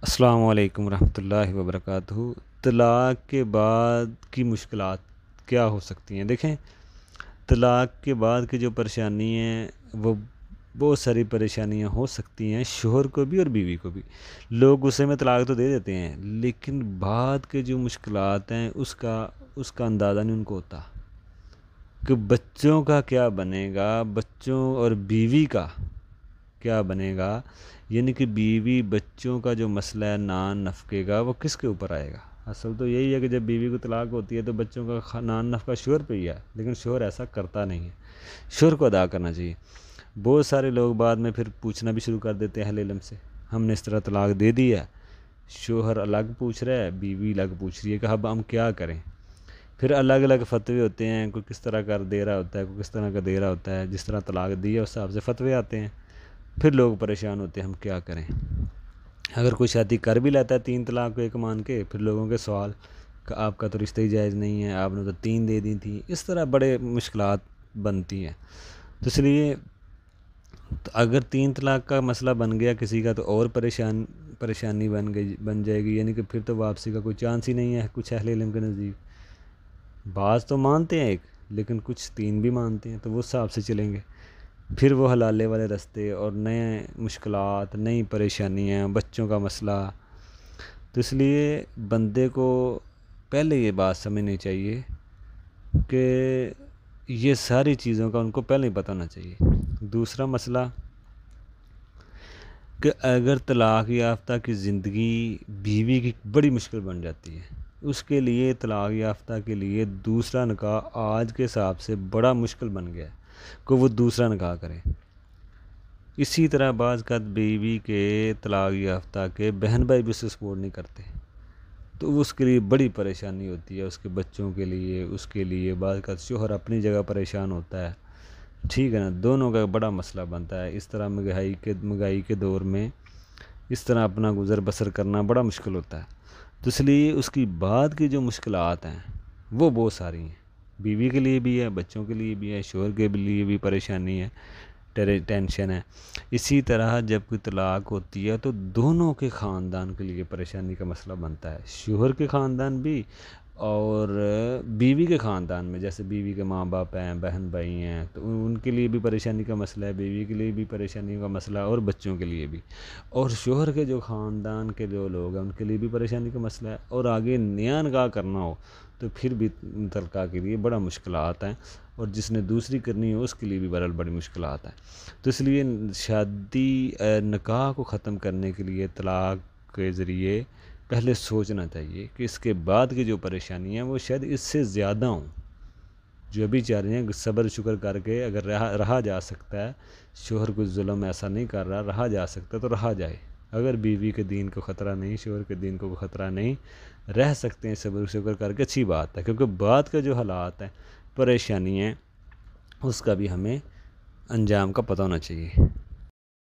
السلام علیکم ورحمۃ اللہ وبرکاتہ۔ طلاق کے بعد کی مشکلات کیا ہو سکتی ہیں؟ دیکھیں، طلاق کے بعد کی جو پریشانی ہیں وہ بہت ساری پریشانیاں ہو سکتی ہیں، شوہر کو بھی اور بیوی کو بھی۔ لوگ غصے میں طلاق تو دے دیتے ہیں، لیکن بعد کے جو مشکلات ہیں اس کا اندازہ نہیں ان کو ہوتا کہ بچوں کا کیا بنے گا، بچوں اور بیوی کا کیا بنے گا۔ یعنی کہ بیوی بچوں کا جو مسئلہ ہے نان نفقے کا، وہ کس کے اوپر آئے گا؟ اصل تو یہی ہے کہ جب بیوی کو طلاق ہوتی ہے تو بچوں کا نان نفقہ شوہر پہ ہی ہے، لیکن شوہر ایسا کرتا نہیں ہے۔ شوہر کو ادا کرنا چاہیے۔ بہت سارے لوگ بعد میں پھر پوچھنا بھی شروع کر دیتے ہیں اہل علم سے، ہم نے اس طرح طلاق دے دی ہے، شوہر الگ پوچھ رہا ہے، بیوی الگ پوچھ رہی ہے کہ اب ہم کیا کریں؟ پھر الگ الگ فتوے ہوتے ہیں، کوئی کس طرح کر دے رہا ہوتا ہے، کوئی کس طرح کا دے رہا ہوتا ہے، جس طرح طلاق دی ہے اس حساب سے فتوے آتے ہیں۔ پھر لوگ پریشان ہوتے ہیں ہم کیا کریں۔ اگر کوئی شادی کر بھی لیتا ہے 3 طلاق کو ایک مان کے، پھر لوگوں کے سوال کہ آپ کا تو رشتہ ہی جائز نہیں ہے، آپ نے تو 3 دے دی تھیں، اس طرح بڑے مشکلات بنتی ہیں۔ تو اس لیے اگر 3 طلاق کا مسئلہ بن گیا کسی کا، تو اور پریشانی بن جائے گی، یعنی کہ پھر تو واپسی کا کوئی چانس ہی نہیں ہے کچھ اہل علم کے نزدیک۔ بعض تو مانتے ہیں ایک، لیکن کچھ 3 بھی مانتے ہیں، تو وہ حساب سے چلیں گے۔ پھر وہ حلالے والے رستے اور نئے مشکلات، نئی پریشانیاں، بچوں کا مسئلہ۔ تو اس لیے بندے کو پہلے یہ بات سمجھنی چاہیے کہ یہ ساری چیزوں کا ان کو پہلے ہی پتہ ہونا چاہیے۔ دوسرا مسئلہ کہ اگر طلاق یافتہ کی زندگی بیوی کی بڑی مشکل بن جاتی ہے، اس کے لیے طلاق یافتہ کے لیے دوسرا نکاح آج کے حساب سے بڑا مشکل بن گیا ہے کہ وہ دوسرا نکاح کرے۔ اسی طرح بعض کا بیوی کے طلاق یافتہ کے بہن بھائی بھی اسے سپورٹ نہیں کرتے، تو اس کے لیے بڑی پریشانی ہوتی ہے، اس کے بچوں کے لیے، اس کے لیے۔ بعض کا شوہر اپنی جگہ پریشان ہوتا ہے، ٹھیک ہے نا، دونوں کا بڑا مسئلہ بنتا ہے۔ اس طرح مہنگائی کے دور میں اس طرح اپنا گزر بسر کرنا بڑا مشکل ہوتا ہے۔ تو اس لیے اس کی بعد کی جو مشکلات ہیں وہ بہت ساری ہیں، بیوی کے لیے بھی ہے، بچوں کے لیے بھی ہے، شوہر کے لیے بھی پریشانی ہے، ٹینشن ہے۔ اسی طرح جب کوئی طلاق ہوتی ہے تو دونوں کے خاندان کے لیے پریشانی کا مسئلہ بنتا ہے، شوہر کے خاندان بھی اور بیوی کے خاندان میں، جیسے بیوی کے ماں باپ ہیں، بہن بھائی ہیں، تو ان کے لیے بھی پریشانی کا مسئلہ ہے، بیوی کے لیے بھی پریشانی کا مسئلہ ہے، اور بچوں کے لیے بھی، اور شوہر کے جو خاندان کے جو لوگ ہیں ان کے لیے بھی پریشانی کا مسئلہ ہے۔ اور آگے نیا نکاح کرنا ہو تو پھر بھی طلاق کے لیے بڑا مشکلات ہیں، اور جس نے دوسری کرنی ہو اس کے لیے بھی بڑی مشکلات ہیں۔ تو اس لیے نکاح کو ختم کرنے کے لیے طلاق کے ذریعے پہلے سوچنا چاہیے کہ اس کے بعد کی جو پریشانی ہیں وہ شاید اس سے زیادہ ہوں۔ جو ابھی چاہ رہے ہیں صبر شکر کر کے اگر رہا جا سکتا ہے، شوہر کو ظلم ایسا نہیں کر رہا جا سکتا تو رہا جائے۔ اگر بیوی کے دین کو خطرہ نہیں، شوہر کے دین کو خطرہ نہیں، رہ سکتے ہیں صبر شکر کر کے، اچھی بات ہے، کیونکہ بعد کا جو حالات ہیں، پریشانی ہیں، اس کا بھی ہمیں انجام کا پتہ ہونا چاہیے۔